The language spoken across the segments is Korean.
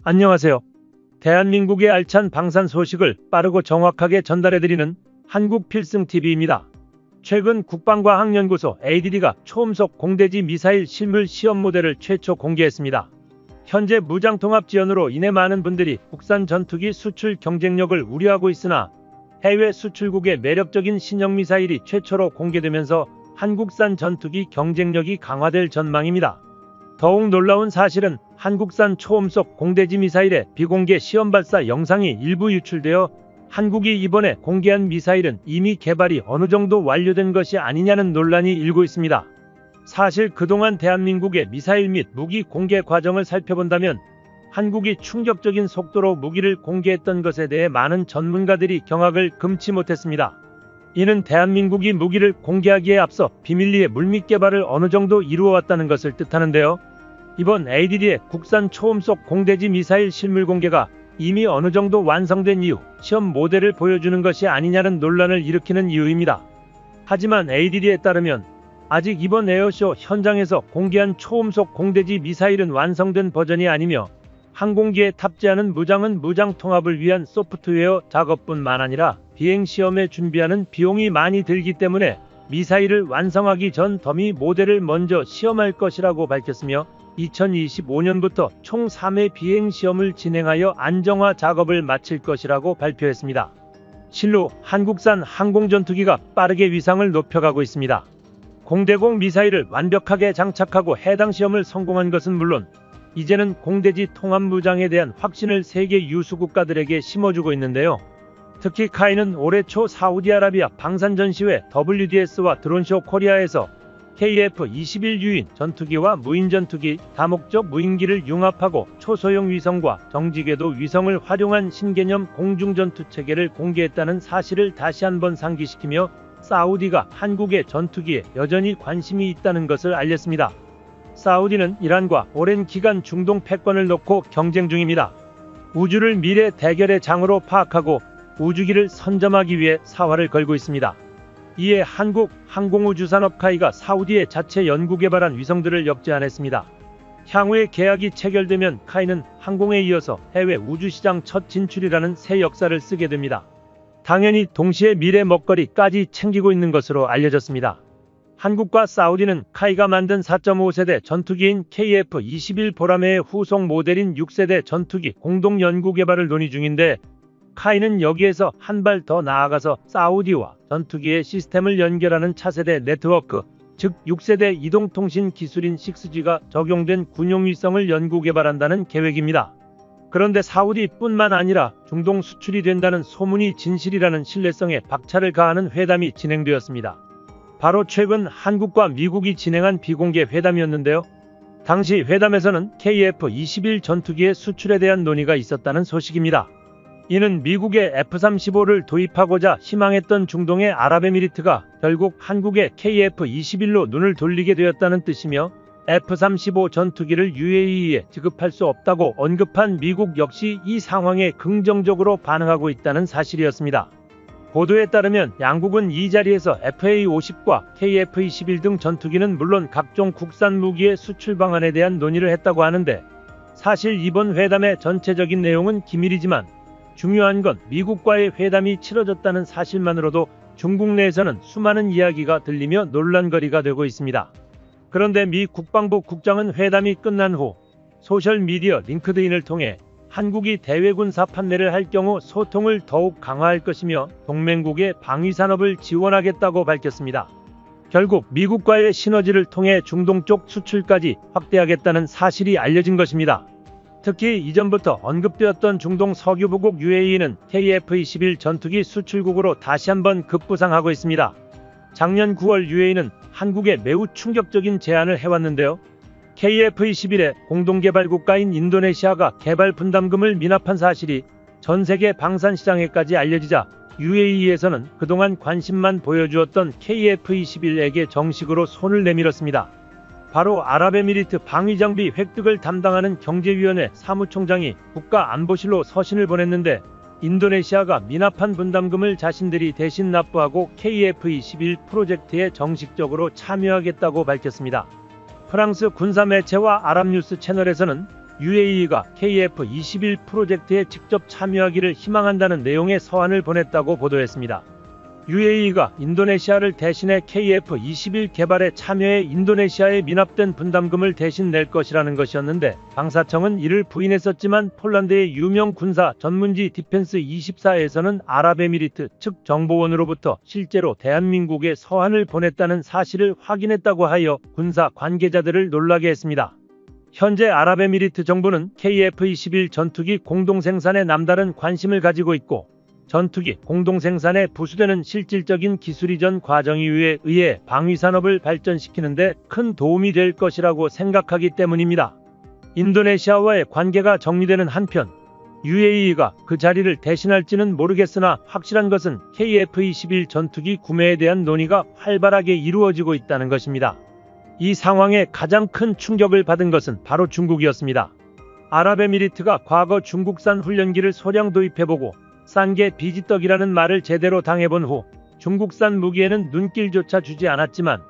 안녕하세요. 대한민국의 알찬 방산 소식을 빠르고 정확하게 전달해드리는 한국필승TV입니다. 최근 국방과학연구소 ADD가 초음속 공대지 미사일 실물 시험 모델을 최초 공개했습니다. 현재 무장통합 지원으로 인해 많은 분들이 국산 전투기 수출 경쟁력을 우려하고 있으나 해외 수출국의 매력적인 신형 미사일이 최초로 공개되면서 한국산 전투기 경쟁력이 강화될 전망입니다. 더욱 놀라운 사실은 한국산 초음속 공대지 미사일의 비공개 시험 발사 영상이 일부 유출되어 한국이 이번에 공개한 미사일은 이미 개발이 어느 정도 완료된 것이 아니냐는 논란이 일고 있습니다. 사실 그동안 대한민국의 미사일 및 무기 공개 과정을 살펴본다면 한국이 충격적인 속도로 무기를 공개했던 것에 대해 많은 전문가들이 경악을 금치 못했습니다. 이는 대한민국이 무기를 공개하기에 앞서 비밀리에 물밑 개발을 어느 정도 이루어왔다는 것을 뜻하는데요. 이번 ADD의 국산 초음속 공대지 미사일 실물 공개가 이미 어느 정도 완성된 이후 시험 모델을 보여주는 것이 아니냐는 논란을 일으키는 이유입니다. 하지만 ADD에 따르면 아직 이번 에어쇼 현장에서 공개한 초음속 공대지 미사일은 완성된 버전이 아니며 항공기에 탑재하는 무장은 무장 통합을 위한 소프트웨어 작업뿐만 아니라 비행시험에 준비하는 비용이 많이 들기 때문에 미사일을 완성하기 전 더미 모델을 먼저 시험할 것이라고 밝혔으며 2025년부터 총 3회 비행시험을 진행하여 안정화 작업을 마칠 것이라고 발표했습니다. 실로 한국산 항공전투기가 빠르게 위상을 높여가고 있습니다. 공대공 미사일을 완벽하게 장착하고 해당 시험을 성공한 것은 물론 이제는 공대지 통합무장에 대한 확신을 세계 유수 국가들에게 심어주고 있는데요. 특히 카이는 올해 초 사우디아라비아 방산전시회 WDS와 드론쇼 코리아에서 KF-21 유인 전투기와 무인전투기, 다목적 무인기를 융합하고 초소형 위성과 정지궤도 위성을 활용한 신개념 공중전투체계를 공개했다는 사실을 다시 한번 상기시키며 사우디가 한국의 전투기에 여전히 관심이 있다는 것을 알렸습니다. 사우디는 이란과 오랜 기간 중동 패권을 놓고 경쟁 중입니다. 우주를 미래 대결의 장으로 파악하고 우주기를 선점하기 위해 사활을 걸고 있습니다. 이에 한국 항공우주산업 카이가 사우디에 자체 연구개발한 위성들을 역제안했습니다. 향후에 계약이 체결되면 카이는 항공에 이어서 해외 우주시장 첫 진출이라는 새 역사를 쓰게 됩니다. 당연히 동시에 미래 먹거리까지 챙기고 있는 것으로 알려졌습니다. 한국과 사우디는 카이가 만든 4.5세대 전투기인 KF-21 보라매의 후속 모델인 6세대 전투기 공동 연구 개발을 논의 중인데 카이는 여기에서 한 발 더 나아가서 사우디와 전투기의 시스템을 연결하는 차세대 네트워크, 즉 6세대 이동통신 기술인 6G가 적용된 군용위성을 연구 개발한다는 계획입니다. 그런데 사우디뿐만 아니라 중동 수출이 된다는 소문이 진실이라는 신뢰성에 박차를 가하는 회담이 진행되었습니다. 바로 최근 한국과 미국이 진행한 비공개 회담이었는데요. 당시 회담에서는 KF-21 전투기의 수출에 대한 논의가 있었다는 소식입니다. 이는 미국의 F-35를 도입하고자 희망했던 중동의 아랍에미리트가 결국 한국의 KF-21로 눈을 돌리게 되었다는 뜻이며 F-35 전투기를 UAE에 지급할 수 없다고 언급한 미국 역시 이 상황에 긍정적으로 반응하고 있다는 사실이었습니다. 보도에 따르면 양국은 이 자리에서 FA-50과 KF-21 등 전투기는 물론 각종 국산 무기의 수출 방안에 대한 논의를 했다고 하는데 사실 이번 회담의 전체적인 내용은 기밀이지만 중요한 건 미국과의 회담이 치러졌다는 사실만으로도 중국 내에서는 수많은 이야기가 들리며 논란거리가 되고 있습니다. 그런데 미 국방부 국장은 회담이 끝난 후 소셜미디어 링크드인을 통해 한국이 대외군사 판매를 할 경우 소통을 더욱 강화할 것이며 동맹국의 방위산업을 지원하겠다고 밝혔습니다. 결국 미국과의 시너지를 통해 중동 쪽 수출까지 확대하겠다는 사실이 알려진 것입니다. 특히 이전부터 언급되었던 중동 석유보국 UAE는 KF-21 전투기 수출국으로 다시 한번 급부상하고 있습니다. 작년 9월 UAE는 한국에 매우 충격적인 제안을 해왔는데요. KF-21의 공동개발국가인 인도네시아가 개발 분담금을 미납한 사실이 전세계 방산시장에까지 알려지자 UAE에서는 그동안 관심만 보여주었던 KF-21에게 정식으로 손을 내밀었습니다. 바로 아랍에미리트 방위장비 획득을 담당하는 경제위원회 사무총장이 국가안보실로 서신을 보냈는데 인도네시아가 미납한 분담금을 자신들이 대신 납부하고 KF-21 프로젝트에 정식적으로 참여하겠다고 밝혔습니다. 프랑스 군사 매체와 아랍뉴스 채널에서는 UAE가 KF-21 프로젝트에 직접 참여하기를 희망한다는 내용의 서한을 보냈다고 보도했습니다. UAE가 인도네시아를 대신해 KF-21 개발에 참여해 인도네시아에 미납된 분담금을 대신 낼 것이라는 것이었는데 방사청은 이를 부인했었지만 폴란드의 유명 군사 전문지 디펜스24에서는 아랍에미리트 측 정보원으로부터 실제로 대한민국에 서한을 보냈다는 사실을 확인했다고 하여 군사 관계자들을 놀라게 했습니다. 현재 아랍에미리트 정부는 KF-21 전투기 공동생산에 남다른 관심을 가지고 있고 전투기 공동생산에 부수되는 실질적인 기술 이전 과정에 의해 방위산업을 발전시키는 데 큰 도움이 될 것이라고 생각하기 때문입니다. 인도네시아와의 관계가 정리되는 한편 UAE가 그 자리를 대신할지는 모르겠으나 확실한 것은 KF-21 전투기 구매에 대한 논의가 활발하게 이루어지고 있다는 것입니다. 이 상황에 가장 큰 충격을 받은 것은 바로 중국이었습니다. 아랍에미리트가 과거 중국산 훈련기를 소량 도입해보고 싼 게 비지떡이라는 말을 제대로 당해본 후 중국산 무기에는 눈길조차 주지 않았지만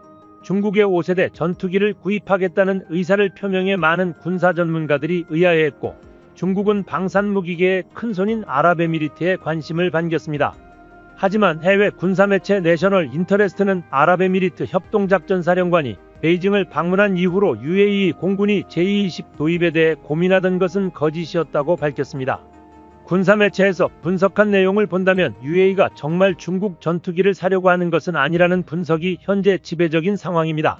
중국의 5세대 전투기를 구입하겠다는 의사를 표명해 많은 군사 전문가들이 의아해했고 중국은 방산무기계의 큰손인 아랍에미리트에 관심을 반겼습니다. 하지만 해외 군사매체 내셔널 인터레스트는 아랍에미리트 협동작전사령관이 베이징을 방문한 이후로 UAE 공군이 J-20 도입에 대해 고민하던 것은 거짓이었다고 밝혔습니다. 군사매체에서 분석한 내용을 본다면 UAE가 정말 중국 전투기를 사려고 하는 것은 아니라는 분석이 현재 지배적인 상황입니다.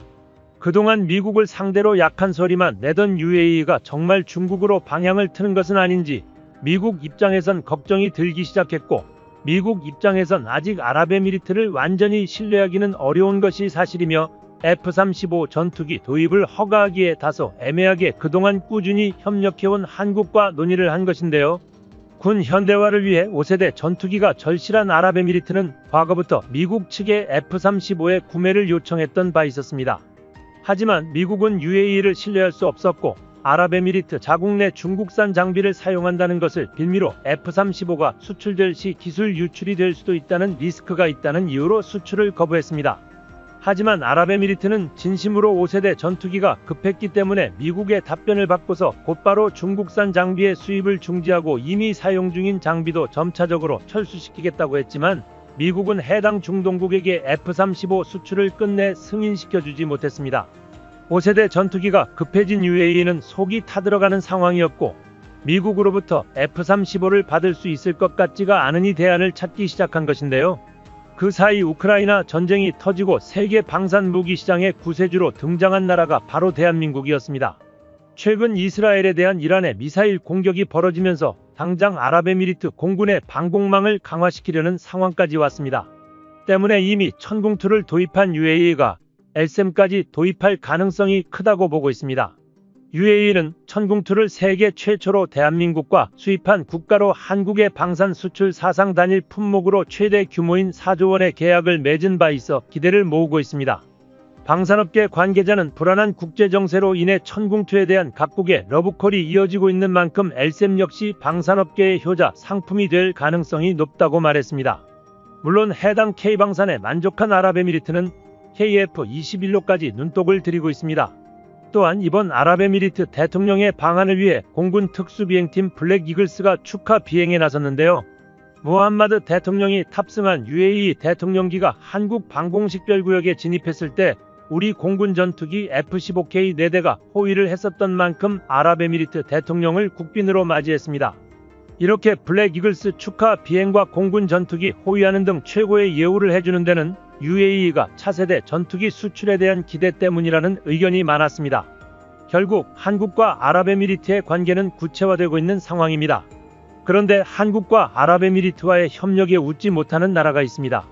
그동안 미국을 상대로 약한 소리만 내던 UAE가 정말 중국으로 방향을 트는 것은 아닌지 미국 입장에선 걱정이 들기 시작했고 미국 입장에선 아직 아랍에미리트를 완전히 신뢰하기는 어려운 것이 사실이며 F-35 전투기 도입을 허가하기에 다소 애매하게 그동안 꾸준히 협력해온 한국과 논의를 한 것인데요. 군 현대화를 위해 5세대 전투기가 절실한 아랍에미리트는 과거부터 미국 측에 F-35의 구매를 요청했던 바 있었습니다. 하지만 미국은 UAE를 신뢰할 수 없었고 아랍에미리트 자국 내 중국산 장비를 사용한다는 것을 빌미로 F-35가 수출될 시 기술 유출이 될 수도 있다는 리스크가 있다는 이유로 수출을 거부했습니다. 하지만 아랍에미리트는 진심으로 5세대 전투기가 급했기 때문에 미국의 답변을 받고서 곧바로 중국산 장비의 수입을 중지하고 이미 사용 중인 장비도 점차적으로 철수시키겠다고 했지만 미국은 해당 중동국에게 F-35 수출을 끝내 승인시켜주지 못했습니다. 5세대 전투기가 급해진 UAE는 속이 타들어가는 상황이었고 미국으로부터 F-35를 받을 수 있을 것 같지가 않으니 대안을 찾기 시작한 것인데요. 그 사이 우크라이나 전쟁이 터지고 세계 방산 무기 시장의 구세주로 등장한 나라가 바로 대한민국이었습니다. 최근 이스라엘에 대한 이란의 미사일 공격이 벌어지면서 당장 아랍에미리트 공군의 방공망을 강화시키려는 상황까지 왔습니다. 때문에 이미 천궁2를 도입한 UAE가 LSAM까지 도입할 가능성이 크다고 보고 있습니다. UAE는 천궁2를 세계 최초로 대한민국과 수입한 국가로 한국의 방산 수출 사상 단일 품목으로 최대 규모인 4조 원의 계약을 맺은 바 있어 기대를 모으고 있습니다. 방산업계 관계자는 불안한 국제정세로 인해 천궁2에 대한 각국의 러브콜이 이어지고 있는 만큼 LSAM 역시 방산업계의 효자 상품이 될 가능성이 높다고 말했습니다. 물론 해당 K방산에 만족한 아랍에미리트는 KF-21로까지 눈독을 들이고 있습니다. 또한 이번 아랍에미리트 대통령의 방한을 위해 공군 특수비행팀 블랙 이글스가 축하 비행에 나섰는데요. 무함마드 대통령이 탑승한 UAE 대통령기가 한국 방공식별구역에 진입했을 때 우리 공군 전투기 F-15K 4대가 호위를 했었던 만큼 아랍에미리트 대통령을 국빈으로 맞이했습니다. 이렇게 블랙 이글스 축하 비행과 공군 전투기 호위하는 등 최고의 예우를 해주는 데는 UAE가 차세대 전투기 수출에 대한 기대 때문이라는 의견이 많았습니다. 결국 한국과 아랍에미리트의 관계는 구체화되고 있는 상황입니다. 그런데 한국과 아랍에미리트와의 협력에 웃지 못하는 나라가 있습니다.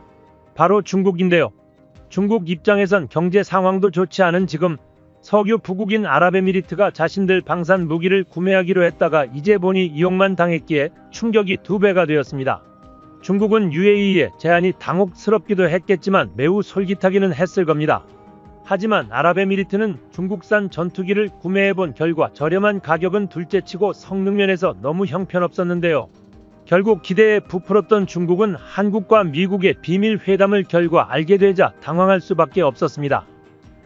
바로 중국인데요. 중국 입장에선 경제 상황도 좋지 않은 지금 석유 부국인 아랍에미리트가 자신들 방산 무기를 구매하기로 했다가 이제 보니 이용만 당했기에 충격이 2배가 되었습니다. 중국은 UAE의 제안이 당혹스럽기도 했겠지만 매우 솔깃하기는 했을 겁니다. 하지만 아랍에미리트는 중국산 전투기를 구매해본 결과 저렴한 가격은 둘째치고 성능면에서 너무 형편없었는데요. 결국 기대에 부풀었던 중국은 한국과 미국의 비밀 회담을 결과 알게 되자 당황할 수밖에 없었습니다.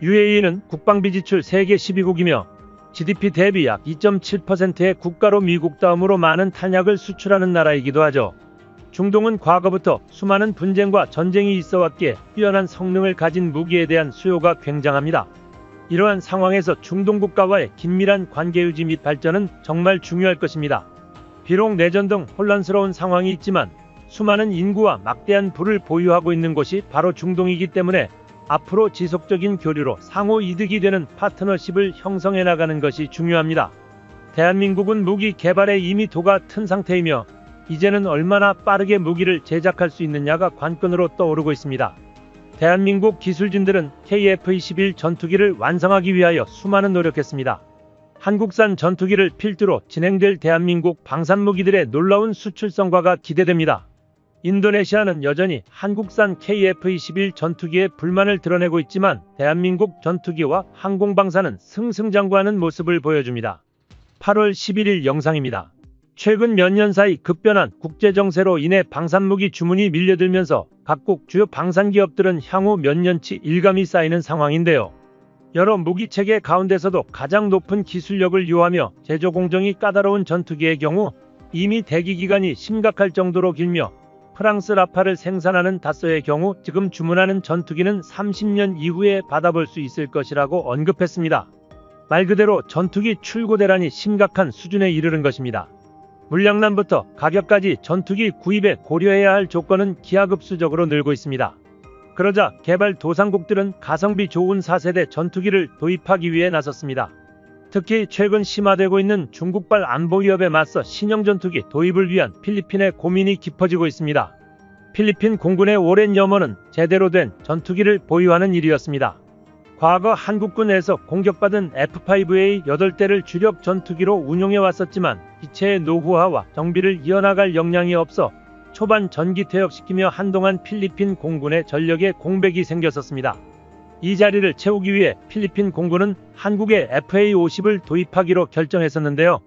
UAE는 국방비 지출 세계 12국이며 GDP 대비 약 2.7%의 국가로 미국 다음으로 많은 탄약을 수출하는 나라이기도 하죠. 중동은 과거부터 수많은 분쟁과 전쟁이 있어왔기에 뛰어난 성능을 가진 무기에 대한 수요가 굉장합니다. 이러한 상황에서 중동 국가와의 긴밀한 관계 유지 및 발전은 정말 중요할 것입니다. 비록 내전 등 혼란스러운 상황이 있지만 수많은 인구와 막대한 부를 보유하고 있는 곳이 바로 중동이기 때문에 앞으로 지속적인 교류로 상호 이득이 되는 파트너십을 형성해 나가는 것이 중요합니다. 대한민국은 무기 개발에 이미 도가 튼 상태이며 이제는 얼마나 빠르게 무기를 제작할 수 있느냐가 관건으로 떠오르고 있습니다. 대한민국 기술진들은 KF-21 전투기를 완성하기 위하여 수많은 노력했습니다. 한국산 전투기를 필두로 진행될 대한민국 방산무기들의 놀라운 수출 성과가 기대됩니다. 인도네시아는 여전히 한국산 KF-21 전투기에 불만을 드러내고 있지만 대한민국 전투기와 항공방산은 승승장구하는 모습을 보여줍니다. 8월 11일 영상입니다. 최근 몇 년 사이 급변한 국제정세로 인해 방산무기 주문이 밀려들면서 각국 주요 방산기업들은 향후 몇 년치 일감이 쌓이는 상황인데요. 여러 무기체계 가운데서도 가장 높은 기술력을 요하며 제조 공정이 까다로운 전투기의 경우 이미 대기기간이 심각할 정도로 길며 프랑스 라파를 생산하는 다쏘의 경우 지금 주문하는 전투기는 30년 이후에 받아볼 수 있을 것이라고 언급했습니다. 말 그대로 전투기 출고 대란이 심각한 수준에 이르는 것입니다. 물량난부터 가격까지 전투기 구입에 고려해야 할 조건은 기하급수적으로 늘고 있습니다. 그러자 개발도상국들은 가성비 좋은 4세대 전투기를 도입하기 위해 나섰습니다. 특히 최근 심화되고 있는 중국발 안보 위협에 맞서 신형 전투기 도입을 위한 필리핀의 고민이 깊어지고 있습니다. 필리핀 공군의 오랜 염원은 제대로 된 전투기를 보유하는 일이었습니다. 과거 한국군에서 공격받은 F-5A 8대를 주력 전투기로 운용해 왔었지만 기체의 노후화와 정비를 이어나갈 역량이 없어 초반 전기 퇴역시키며 한동안 필리핀 공군의 전력에 공백이 생겼었습니다. 이 자리를 채우기 위해 필리핀 공군은 한국에 FA-50을 도입하기로 결정했었는데요.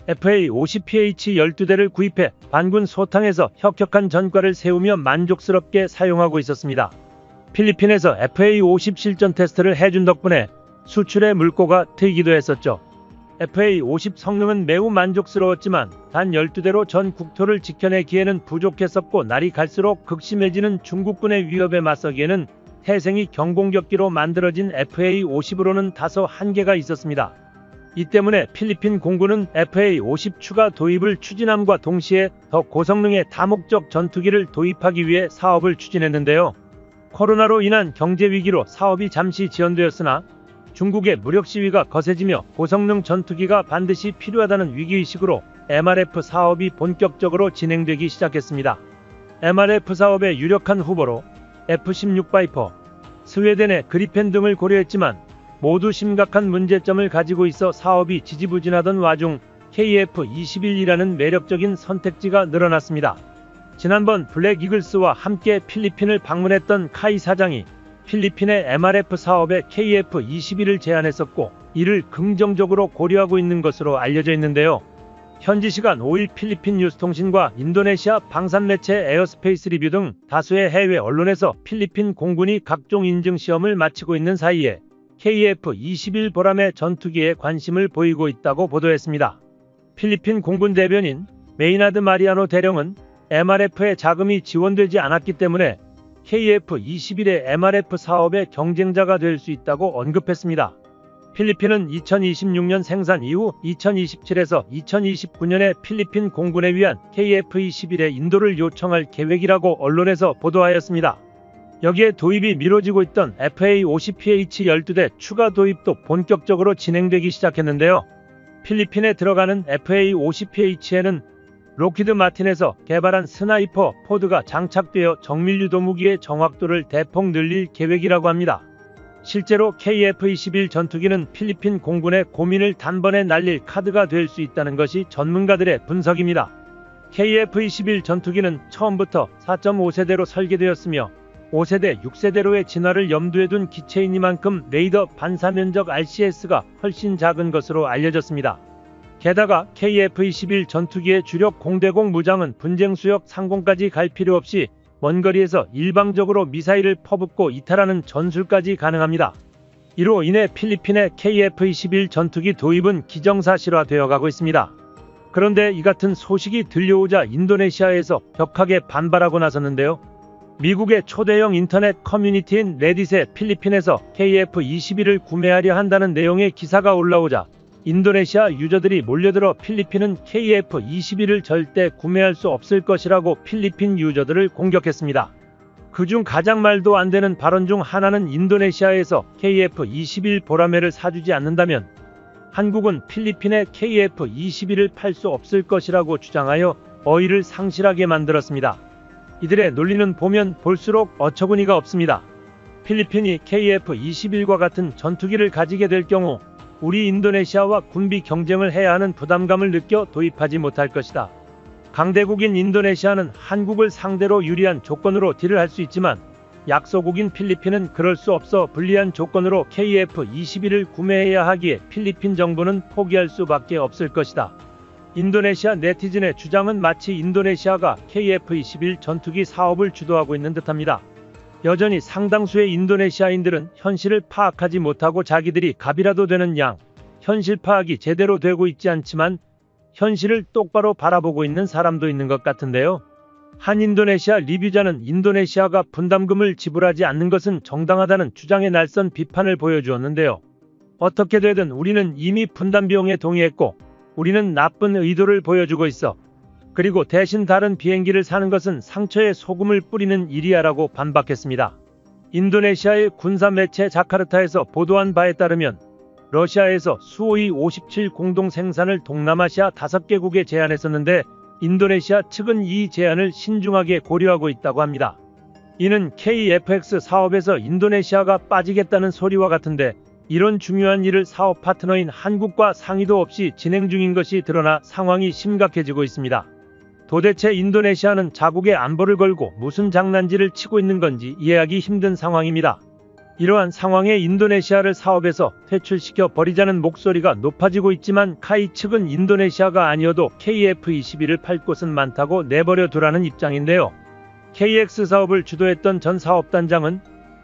FA-50PH 12대를 구입해 반군 소탕에서 혁혁한 전과를 세우며 만족스럽게 사용하고 있었습니다. 필리핀에서 FA-50 실전 테스트를 해준 덕분에 수출의 물꼬가 트이기도 했었죠. FA-50 성능은 매우 만족스러웠지만 단 12대로 전 국토를 지켜내기에는 부족했었고 날이 갈수록 극심해지는 중국군의 위협에 맞서기에는 태생이 경공격기로 만들어진 FA-50으로는 다소 한계가 있었습니다. 이 때문에 필리핀 공군은 FA-50 추가 도입을 추진함과 동시에 더 고성능의 다목적 전투기를 도입하기 위해 사업을 추진했는데요. 코로나로 인한 경제 위기로 사업이 잠시 지연되었으나 중국의 무력 시위가 거세지며 고성능 전투기가 반드시 필요하다는 위기의식으로 MRF 사업이 본격적으로 진행되기 시작했습니다. MRF 사업의 유력한 후보로 F-16 바이퍼, 스웨덴의 그리펜 등을 고려했지만 모두 심각한 문제점을 가지고 있어 사업이 지지부진하던 와중 KF-21이라는 매력적인 선택지가 늘어났습니다. 지난번 블랙 이글스와 함께 필리핀을 방문했던 카이 사장이 필리핀의 MRF 사업에 KF-21을 제안했었고 이를 긍정적으로 고려하고 있는 것으로 알려져 있는데요. 현지 시간 5일 필리핀 뉴스통신과 인도네시아 방산매체 에어스페이스 리뷰 등 다수의 해외 언론에서 필리핀 공군이 각종 인증 시험을 마치고 있는 사이에 KF-21 보람의 전투기에 관심을 보이고 있다고 보도했습니다. 필리핀 공군 대변인 메이나드 마리아노 대령은 MRF에 자금이 지원되지 않았기 때문에 KF-21의 MRF 사업의 경쟁자가 될 수 있다고 언급했습니다. 필리핀은 2026년 생산 이후 2027에서 2029년에 필리핀 공군에 위한 KF-21의 인도를 요청할 계획이라고 언론에서 보도하였습니다. 여기에 도입이 미뤄지고 있던 FA-50PH 12대 추가 도입도 본격적으로 진행되기 시작했는데요. 필리핀에 들어가는 FA-50PH에는 록히드 마틴에서 개발한 스나이퍼 포드가 장착되어 정밀유도 무기의 정확도를 대폭 늘릴 계획이라고 합니다. 실제로 KF-21 전투기는 필리핀 공군의 고민을 단번에 날릴 카드가 될 수 있다는 것이 전문가들의 분석입니다. KF-21 전투기는 처음부터 4.5세대로 설계되었으며 5세대, 6세대로의 진화를 염두에 둔 기체이니만큼 레이더 반사면적 RCS가 훨씬 작은 것으로 알려졌습니다. 게다가 KF-21 전투기의 주력 공대공 무장은 분쟁 수역 상공까지 갈 필요 없이 먼 거리에서 일방적으로 미사일을 퍼붓고 이탈하는 전술까지 가능합니다. 이로 인해 필리핀의 KF-21 전투기 도입은 기정사실화되어 가고 있습니다. 그런데 이 같은 소식이 들려오자 인도네시아에서 격하게 반발하고 나섰는데요. 미국의 초대형 인터넷 커뮤니티인 레딧에 필리핀에서 KF-21을 구매하려 한다는 내용의 기사가 올라오자 인도네시아 유저들이 몰려들어 필리핀은 KF-21을 절대 구매할 수 없을 것이라고 필리핀 유저들을 공격했습니다. 그중 가장 말도 안 되는 발언 중 하나는 인도네시아에서 KF-21 보라매를 사주지 않는다면 한국은 필리핀에 KF-21을 팔 수 없을 것이라고 주장하여 어이를 상실하게 만들었습니다. 이들의 논리는 보면 볼수록 어처구니가 없습니다. 필리핀이 KF-21과 같은 전투기를 가지게 될 경우 우리 인도네시아와 군비 경쟁을 해야 하는 부담감을 느껴 도입하지 못할 것이다. 강대국인 인도네시아는 한국을 상대로 유리한 조건으로 딜을 할 수 있지만 약소국인 필리핀은 그럴 수 없어 불리한 조건으로 KF-21을 구매해야 하기에 필리핀 정부는 포기할 수밖에 없을 것이다. 인도네시아 네티즌의 주장은 마치 인도네시아가 KF-21 전투기 사업을 주도하고 있는 듯합니다. 여전히 상당수의 인도네시아인들은 현실을 파악하지 못하고 자기들이 갑이라도 되는 양, 현실 파악이 제대로 되고 있지 않지만 현실을 똑바로 바라보고 있는 사람도 있는 것 같은데요. 한 인도네시아 리뷰자는 인도네시아가 분담금을 지불하지 않는 것은 정당하다는 주장의 날선 비판을 보여주었는데요. 어떻게 되든 우리는 이미 분담 비용에 동의했고 우리는 나쁜 의도를 보여주고 있어. 그리고 대신 다른 비행기를 사는 것은 상처에 소금을 뿌리는 일이야라고 반박했습니다. 인도네시아의 군사 매체 자카르타에서 보도한 바에 따르면 러시아에서 수호이 57 공동 생산을 동남아시아 5개국에 제안했었는데 인도네시아 측은 이 제안을 신중하게 고려하고 있다고 합니다. 이는 KF-X 사업에서 인도네시아가 빠지겠다는 소리와 같은데 이런 중요한 일을 사업 파트너인 한국과 상의도 없이 진행 중인 것이 드러나 상황이 심각해지고 있습니다. 도대체 인도네시아는 자국의 안보를 걸고 무슨 장난질을 치고 있는 건지 이해하기 힘든 상황입니다. 이러한 상황에 인도네시아를 사업에서 퇴출시켜 버리자는 목소리가 높아지고 있지만 카이 측은 인도네시아가 아니어도 KF-21을 팔 곳은 많다고 내버려 두라는 입장인데요. KX 사업을 주도했던 전 사업단장은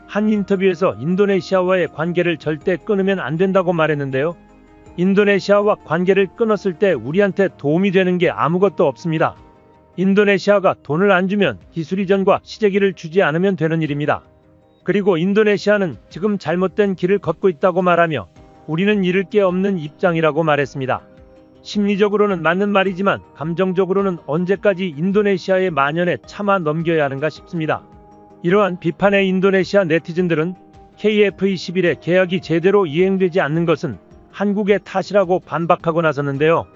한 인터뷰에서 인도네시아와의 관계를 절대 끊으면 안 된다고 말했는데요. 인도네시아와 관계를 끊었을 때 우리한테 도움이 되는 게 아무것도 없습니다. 인도네시아가 돈을 안 주면 기술 이전과 시제기를 주지 않으면 되는 일입니다. 그리고 인도네시아는 지금 잘못된 길을 걷고 있다고 말하며 우리는 잃을 게 없는 입장이라고 말했습니다. 심리적으로는 맞는 말이지만 감정적으로는 언제까지 인도네시아의 만연에 참아 넘겨야 하는가 싶습니다. 이러한 비판에 인도네시아 네티즌들은 KF-21의 계약이 제대로 이행되지 않는 것은 한국의 탓이라고 반박하고 나섰는데요.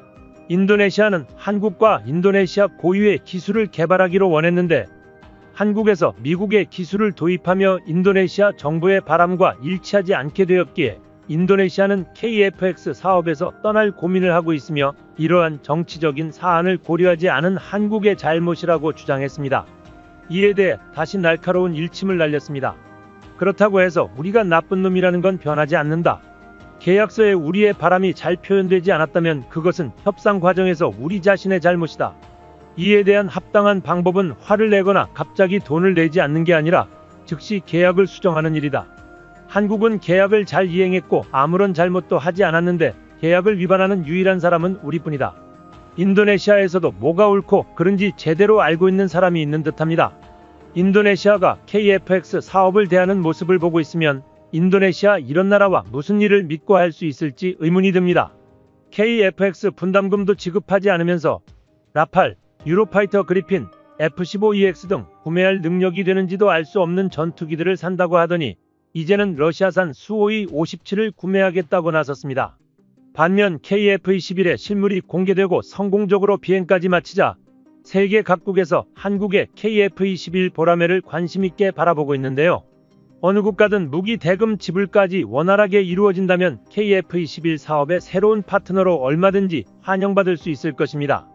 인도네시아는 한국과 인도네시아 고유의 기술을 개발하기로 원했는데 한국에서 미국의 기술을 도입하며 인도네시아 정부의 바람과 일치하지 않게 되었기에 인도네시아는 KF-X 사업에서 떠날 고민을 하고 있으며 이러한 정치적인 사안을 고려하지 않은 한국의 잘못이라고 주장했습니다. 이에 대해 다시 날카로운 일침을 날렸습니다. 그렇다고 해서 우리가 나쁜 놈이라는 건 변하지 않는다. 계약서에 우리의 바람이 잘 표현되지 않았다면 그것은 협상 과정에서 우리 자신의 잘못이다. 이에 대한 합당한 방법은 화를 내거나 갑자기 돈을 내지 않는 게 아니라 즉시 계약을 수정하는 일이다. 한국은 계약을 잘 이행했고 아무런 잘못도 하지 않았는데 계약을 위반하는 유일한 사람은 우리뿐이다. 인도네시아에서도 뭐가 옳고 그른지 제대로 알고 있는 사람이 있는 듯합니다. 인도네시아가 KF-X 사업을 대하는 모습을 보고 있으면 인도네시아 이런 나라와 무슨 일을 믿고 할 수 있을지 의문이 듭니다. KF-X 분담금도 지급하지 않으면서 라팔, 유로파이터 그리핀, F-15EX 등 구매할 능력이 되는지도 알 수 없는 전투기들을 산다고 하더니 이제는 러시아산 수호이 57을 구매하겠다고 나섰습니다. 반면 KF-21의 실물이 공개되고 성공적으로 비행까지 마치자 세계 각국에서 한국의 KF-21 보라매를 관심있게 바라보고 있는데요. 어느 국가든 무기 대금 지불까지 원활하게 이루어진다면 KF-21 사업의 새로운 파트너로 얼마든지 환영받을 수 있을 것입니다.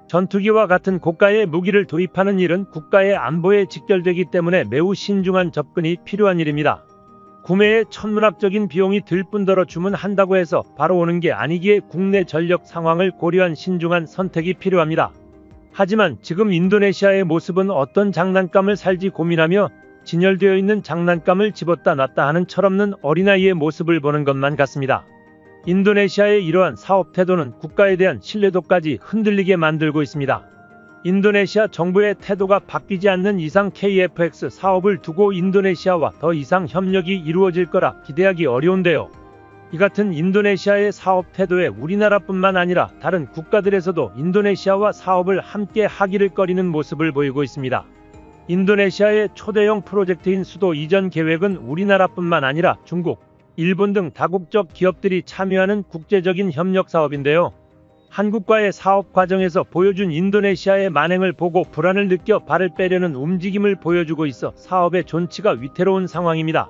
전투기와 같은 고가의 무기를 도입하는 일은 국가의 안보에 직결되기 때문에 매우 신중한 접근이 필요한 일입니다. 구매에 천문학적인 비용이 들 뿐더러 주문한다고 해서 바로 오는 게 아니기에 국내 전력 상황을 고려한 신중한 선택이 필요합니다. 하지만 지금 인도네시아의 모습은 어떤 장난감을 살지 고민하며 진열되어 있는 장난감을 집었다 놨다 하는 철없는 어린아이의 모습을 보는 것만 같습니다. 인도네시아의 이러한 사업 태도는 국가에 대한 신뢰도까지 흔들리게 만들고 있습니다. 인도네시아 정부의 태도가 바뀌지 않는 이상 KFX 사업을 두고 인도네시아와 더 이상 협력이 이루어질 거라 기대하기 어려운데요. 이 같은 인도네시아의 사업 태도에 우리나라뿐만 아니라 다른 국가들에서도 인도네시아와 사업을 함께 하기를 꺼리는 모습을 보이고 있습니다. 인도네시아의 초대형 프로젝트인 수도 이전 계획은 우리나라뿐만 아니라 중국, 일본 등 다국적 기업들이 참여하는 국제적인 협력 사업인데요. 한국과의 사업 과정에서 보여준 인도네시아의 만행을 보고 불안을 느껴 발을 빼려는 움직임을 보여주고 있어 사업의 존치가 위태로운 상황입니다.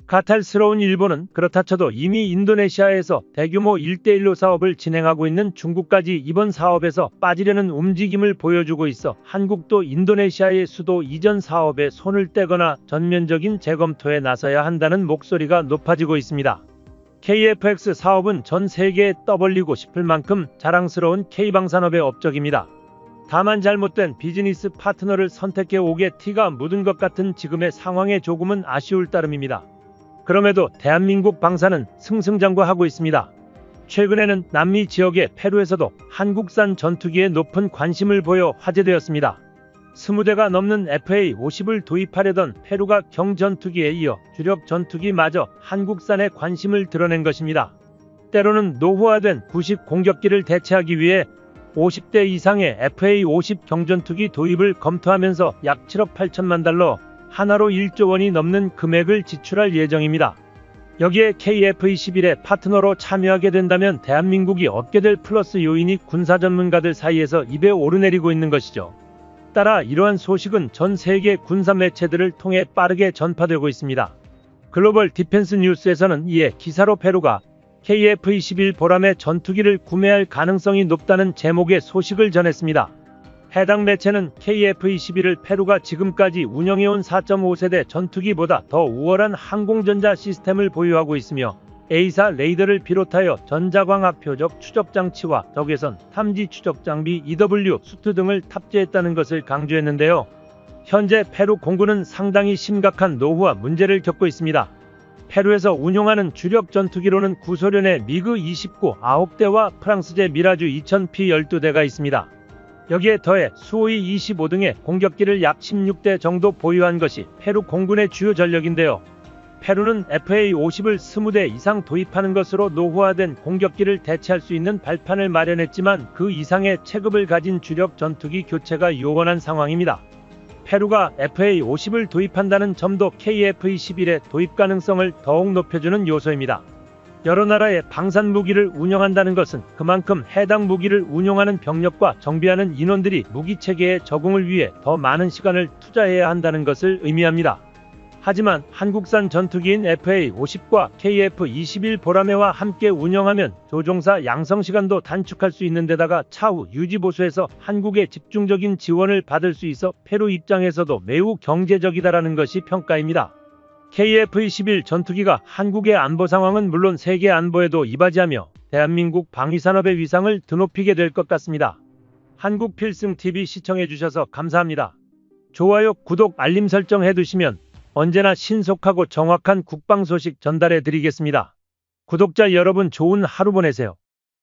가탈스러운 일본은 그렇다 쳐도 이미 인도네시아에서 대규모 1대1로 사업을 진행하고 있는 중국까지 이번 사업에서 빠지려는 움직임을 보여주고 있어 한국도 인도네시아의 수도 이전 사업에 손을 떼거나 전면적인 재검토에 나서야 한다는 목소리가 높아지고 있습니다. KFX 사업은 전 세계에 떠벌리고 싶을 만큼 자랑스러운 K방산업의 업적입니다. 다만 잘못된 비즈니스 파트너를 선택해 오게 티가 묻은 것 같은 지금의 상황에 조금은 아쉬울 따름입니다. 그럼에도 대한민국 방산은 승승장구하고 있습니다. 최근에는 남미 지역의 페루에서도 한국산 전투기에 높은 관심을 보여 화제되었습니다. 20대가 넘는 FA-50을 도입하려던 페루가 경전투기에 이어 주력 전투기마저 한국산에 관심을 드러낸 것입니다. 때로는 노후화된 구식 공격기를 대체하기 위해 50대 이상의 FA-50 경전투기 도입을 검토하면서 약 7억 8천만 달러, 하나로 1조 원이 넘는 금액을 지출할 예정입니다. 여기에 KF-21의 파트너로 참여하게 된다면 대한민국이 얻게 될 플러스 요인이 군사 전문가들 사이에서 입에 오르내리고 있는 것이죠. 따라 이러한 소식은 전 세계 군사 매체들을 통해 빠르게 전파되고 있습니다. 글로벌 디펜스 뉴스에서는 이에 기사로 페루가 KF-21 보람의 전투기를 구매할 가능성이 높다는 제목의 소식을 전했습니다. 해당 매체는 KF-21을 페루가 지금까지 운영해온 4.5세대 전투기보다 더 우월한 항공전자 시스템을 보유하고 있으며 A사 레이더를 비롯하여 전자광학 표적 추적 장치와 적외선 탐지 추적 장비 EW 수트 등을 탑재했다는 것을 강조했는데요. 현재 페루 공군은 상당히 심각한 노후화 문제를 겪고 있습니다. 페루에서 운용하는 주력 전투기로는 구소련의 미그 29 9대와 프랑스제 미라주 2000P 12대가 있습니다. 여기에 더해 수호이 25 등의 공격기를 약 16대 정도 보유한 것이 페루 공군의 주요 전력인데요. 페루는 FA-50을 20대 이상 도입하는 것으로 노후화된 공격기를 대체할 수 있는 발판을 마련했지만 그 이상의 체급을 가진 주력 전투기 교체가 요원한 상황입니다. 페루가 FA-50을 도입한다는 점도 KF-21의 도입 가능성을 더욱 높여주는 요소입니다. 여러 나라의 방산 무기를 운영한다는 것은 그만큼 해당 무기를 운용하는 병력과 정비하는 인원들이 무기 체계의 적응을 위해 더 많은 시간을 투자해야 한다는 것을 의미합니다. 하지만 한국산 전투기인 FA-50과 KF-21 보라매와 함께 운영하면 조종사 양성 시간도 단축할 수 있는 데다가 차후 유지보수에서 한국의 집중적인 지원을 받을 수 있어 페루 입장에서도 매우 경제적이다라는 것이 평가입니다. KF-21 전투기가 한국의 안보 상황은 물론 세계 안보에도 이바지하며 대한민국 방위산업의 위상을 드높이게 될 것 같습니다. 한국필승TV 시청해주셔서 감사합니다. 좋아요, 구독, 알림 설정 해두시면 언제나 신속하고 정확한 국방 소식 전달해드리겠습니다. 구독자 여러분 좋은 하루 보내세요.